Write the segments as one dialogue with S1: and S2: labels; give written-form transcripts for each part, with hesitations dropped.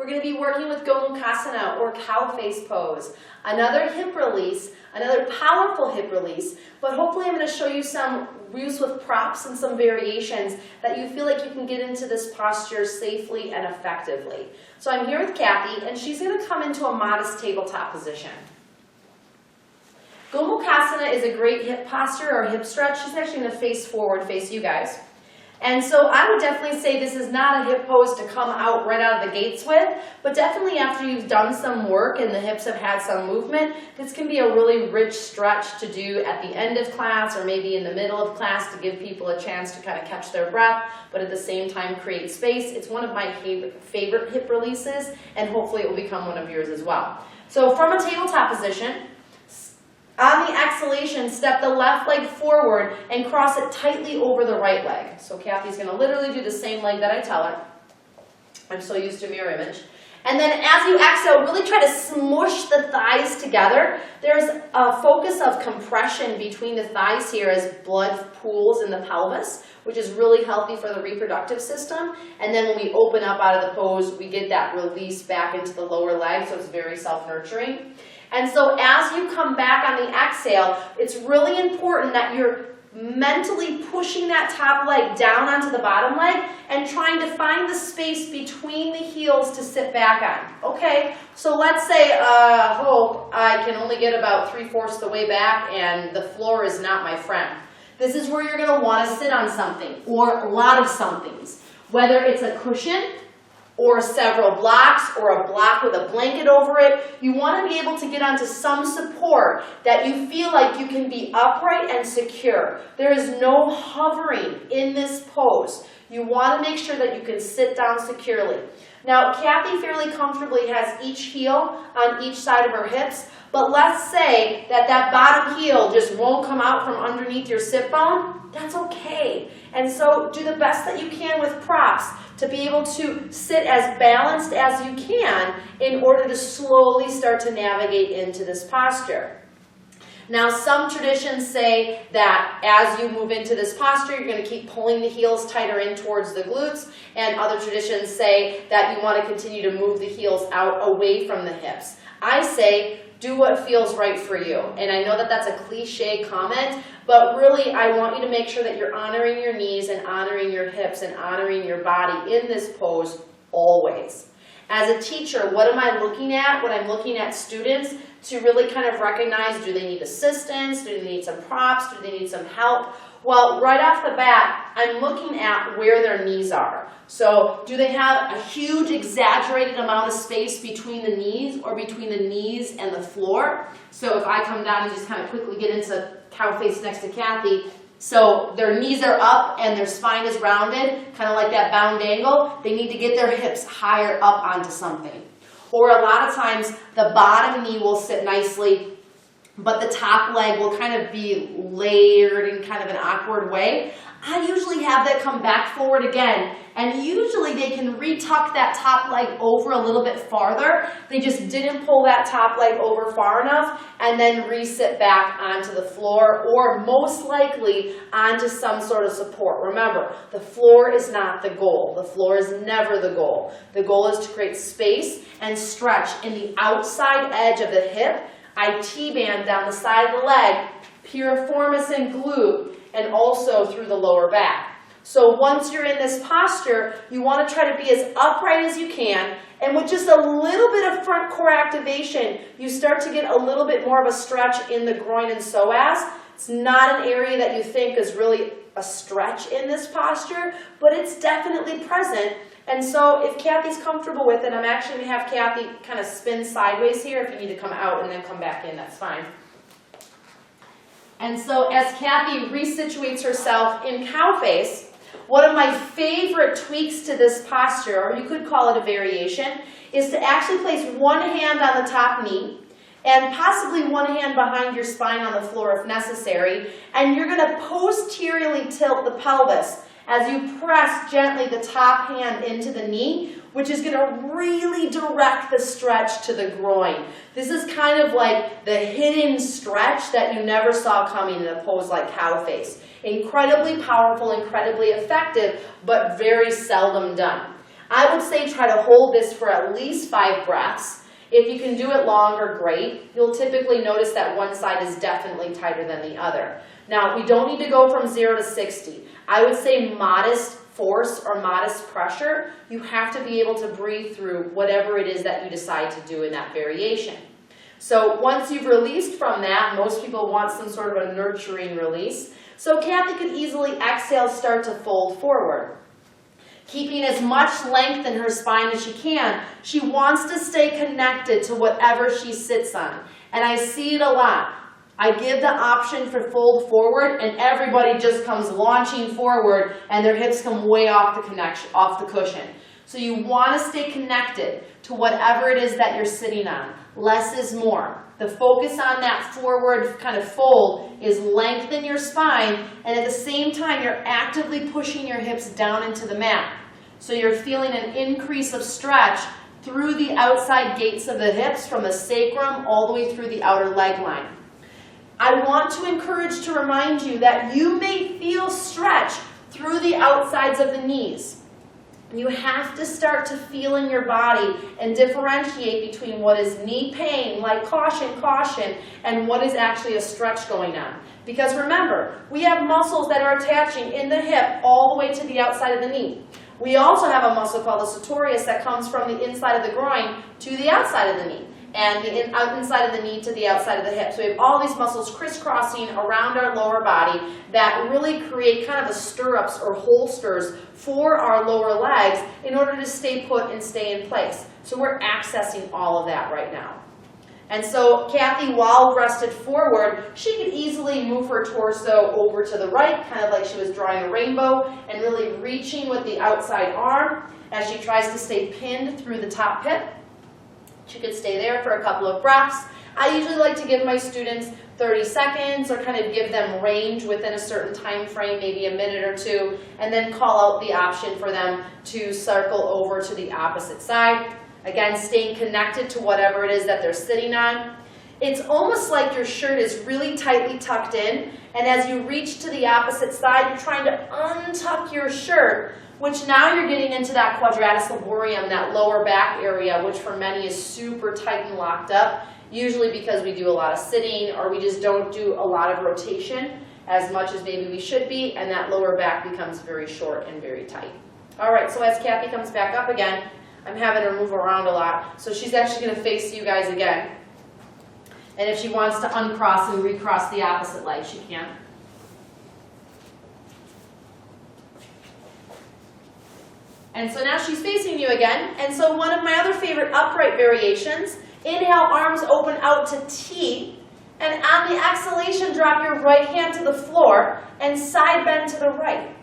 S1: we're going to be working with Gomukhasana or cow face pose. Another hip release, another powerful hip release, but hopefully I'm going to show you some use with props and some variations that you feel like you can get into this posture safely and effectively. So I'm here with Kathy, and she's going to come into a modest tabletop position. Gomukhasana is a great hip posture or hip stretch. She's actually going to face forward, face you guys. And so I would definitely say this is not a hip pose to come out right out of the gates with, but definitely after you've done some work and the hips have had some movement, this can be a really rich stretch to do at the end of class or maybe in the middle of class to give people a chance to kind of catch their breath, but at the same time create space. It's one of my favorite hip releases, and hopefully it will become one of yours as well. So from a tabletop position, on the exhalation, step the left leg forward and cross it tightly over the right leg. So Kathy's going to literally do the same leg that I tell her. I'm so used to mirror image. And then as you exhale, really try to smush the thighs together. There's a focus of compression between the thighs here as blood pools in the pelvis, which is really healthy for the reproductive system. And then when we open up out of the pose, we get that release back into the lower leg, so it's very self-nurturing. And so as you come back on the exhale, it's really important that you're mentally pushing that top leg down onto the bottom leg and trying to find the space between the heels to sit back on. Okay, so let's say, Hope, I can only get about 3/4 the way back and the floor is not my friend. This is where you're going to want to sit on something or a lot of somethings, whether it's a cushion, or several blocks, or a block with a blanket over it. You want to be able to get onto some support that you feel like you can be upright and secure. There is no hovering in this pose. You want to make sure that you can sit down securely. Now, Kathy fairly comfortably has each heel on each side of her hips, but let's say that that bottom heel just won't come out from underneath your sit bone. That's okay. And so do the best that you can with props to be able to sit as balanced as you can in order to slowly start to navigate into this posture. Now, some traditions say that as you move into this posture, you're going to keep pulling the heels tighter in towards the glutes, and other traditions say that you want to continue to move the heels out away from the hips. I say, do what feels right for you. And I know that that's a cliche comment, but really I want you to make sure that you're honoring your knees and honoring your hips and honoring your body in this pose always. As a teacher, what am I looking at when I'm looking at students to really kind of recognize, do they need assistance? Do they need some props? Do they need some help? Well, right off the bat, I'm looking at where their knees are. So do they have a huge exaggerated amount of space between the knees or between the knees and the floor? So if I come down and just kind of quickly get into cow face next to Kathy, so their knees are up and their spine is rounded, kind of like that bound angle, they need to get their hips higher up onto something. Or a lot of times the bottom knee will sit nicely, but the top leg will kind of be layered in kind of an awkward way. I usually have that come back forward again, and usually they can retuck that top leg over a little bit farther. They just didn't pull that top leg over far enough, and then resit back onto the floor, or most likely onto some sort of support. Remember, the floor is not the goal. The floor is never the goal. The goal is to create space and stretch in the outside edge of the hip. I T-band down the side of the leg, piriformis and glute, and also through the lower back. So once you're in this posture, you want to try to be as upright as you can, and with just a little bit of front core activation, you start to get a little bit more of a stretch in the groin and psoas. It's not an area that you think is really a stretch in this posture, but it's definitely present. And so if Kathy's comfortable with it, I'm actually going to have Kathy kind of spin sideways here. If you need to come out and then come back in, that's fine. And so as Kathy resituates herself in cow face, one of my favorite tweaks to this posture, or you could call it a variation, is to actually place one hand on the top knee and possibly one hand behind your spine on the floor if necessary. And you're going to posteriorly tilt the pelvis as you press gently the top hand into the knee, which is going to really direct the stretch to the groin. This is kind of like the hidden stretch that you never saw coming in a pose like cow face. Incredibly powerful, incredibly effective, but very seldom done. I would say try to hold this for at least 5 breaths. If you can do it longer, great. You'll typically notice that one side is definitely tighter than the other. Now, we don't need to go from 0 to 60. I would say modest force or modest pressure. You have to be able to breathe through whatever it is that you decide to do in that variation. So once you've released from that, most people want some sort of a nurturing release. So Kathy could easily exhale, start to fold forward. Keeping as much length in her spine as she can, she wants to stay connected to whatever she sits on. And I see it a lot. I give the option for fold forward and everybody just comes launching forward and their hips come way off the cushion. So you want to stay connected to whatever it is that you're sitting on. Less is more. The focus on that forward kind of fold is lengthen your spine, and at the same time you're actively pushing your hips down into the mat. So you're feeling an increase of stretch through the outside gates of the hips from the sacrum all the way through the outer leg line. I want to encourage to remind you that you may feel stretch through the outsides of the knees. You have to start to feel in your body and differentiate between what is knee pain, like caution, caution, and what is actually a stretch going on. Because remember, we have muscles that are attaching in the hip all the way to the outside of the knee. We also have a muscle called the sartorius that comes from the inside of the groin to the outside of the knee, and the inside of the knee to the outside of the hip. So we have all these muscles crisscrossing around our lower body that really create kind of a stirrups or holsters for our lower legs in order to stay put and stay in place. So we're accessing all of that right now. And so Kathy, while rested forward, she could easily move her torso over to the right, kind of like she was drawing a rainbow, and really reaching with the outside arm as she tries to stay pinned through the top hip. She could stay there for a couple of breaths. I usually like to give my students 30 seconds or kind of give them range within a certain time frame, maybe a minute or two, and then call out the option for them to circle over to the opposite side. Again, staying connected to whatever it is that they're sitting on. It's almost like your shirt is really tightly tucked in, and as you reach to the opposite side, you're trying to untuck your shirt, which now you're getting into that quadratus laborium, that lower back area, which for many is super tight and locked up, usually because we do a lot of sitting or we just don't do a lot of rotation as much as maybe we should be, and that lower back becomes very short and very tight. All right, so as Kathy comes back up again, I'm having her move around a lot, so she's actually going to face you guys again. And if she wants to uncross and recross the opposite leg, she can. And so now she's facing you again. And so one of my other favorite upright variations, inhale, arms open out to T. And on the exhalation, drop your right hand to the floor and side bend to the right.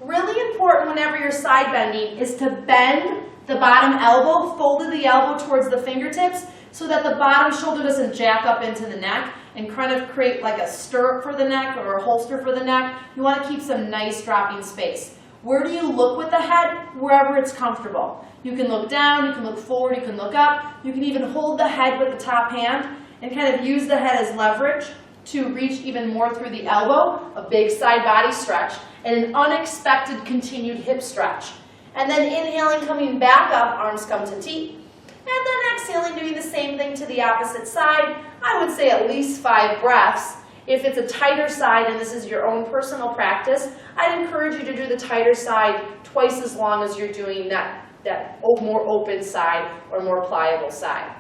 S1: Really important whenever you're side bending is to bend the bottom elbow, fold the elbow towards the fingertips so that the bottom shoulder doesn't jack up into the neck and kind of create like a stirrup for the neck or a holster for the neck. You want to keep some nice dropping space. Where do you look with the head? Wherever it's comfortable. You can look down, you can look forward, you can look up. You can even hold the head with the top hand and kind of use the head as leverage to reach even more through the elbow, a big side body stretch, and an unexpected continued hip stretch. And then inhaling, coming back up, arms come to T. And then exhaling, doing the same thing to the opposite side. I would say at least 5 breaths. If it's a tighter side and this is your own personal practice, I'd encourage you to do the tighter side twice as long as you're doing that more open side or more pliable side.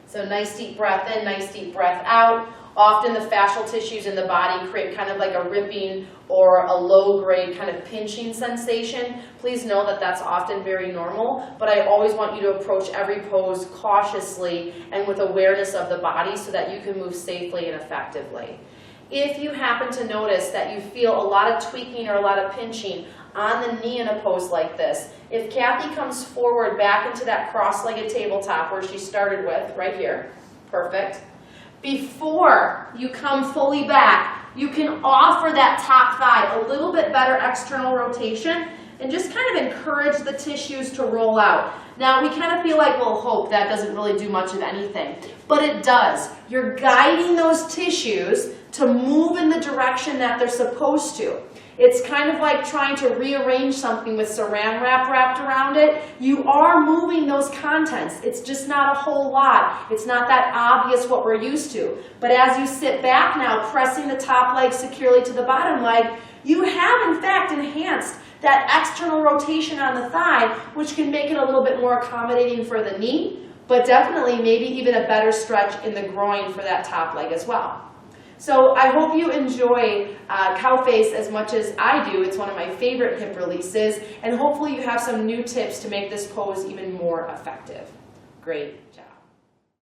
S1: So nice deep breath in, nice deep breath out. Often the fascial tissues in the body create kind of like a ripping or a low-grade kind of pinching sensation. Please know that that's often very normal, but I always want you to approach every pose cautiously and with awareness of the body so that you can move safely and effectively. If you happen to notice that you feel a lot of tweaking or a lot of pinching on the knee in a pose like this, if Kathy comes forward back into that cross-legged tabletop where she started with, right here, perfect. Before you come fully back, you can offer that top thigh a little bit better external rotation and just kind of encourage the tissues to roll out. Now, we kind of feel like, well, Hope, that doesn't really do much of anything, but it does. You're guiding those tissues to move in the direction that they're supposed to. It's kind of like trying to rearrange something with saran wrap wrapped around it. You are moving those contents. It's just not a whole lot. It's not that obvious what we're used to. But as you sit back now, pressing the top leg securely to the bottom leg, you have in fact enhanced that external rotation on the thigh, which can make it a little bit more accommodating for the knee, but definitely maybe even a better stretch in the groin for that top leg as well. So I hope you enjoy cow face as much as I do. It's one of my favorite hip releases, and hopefully you have some new tips to make this pose even more effective. Great job.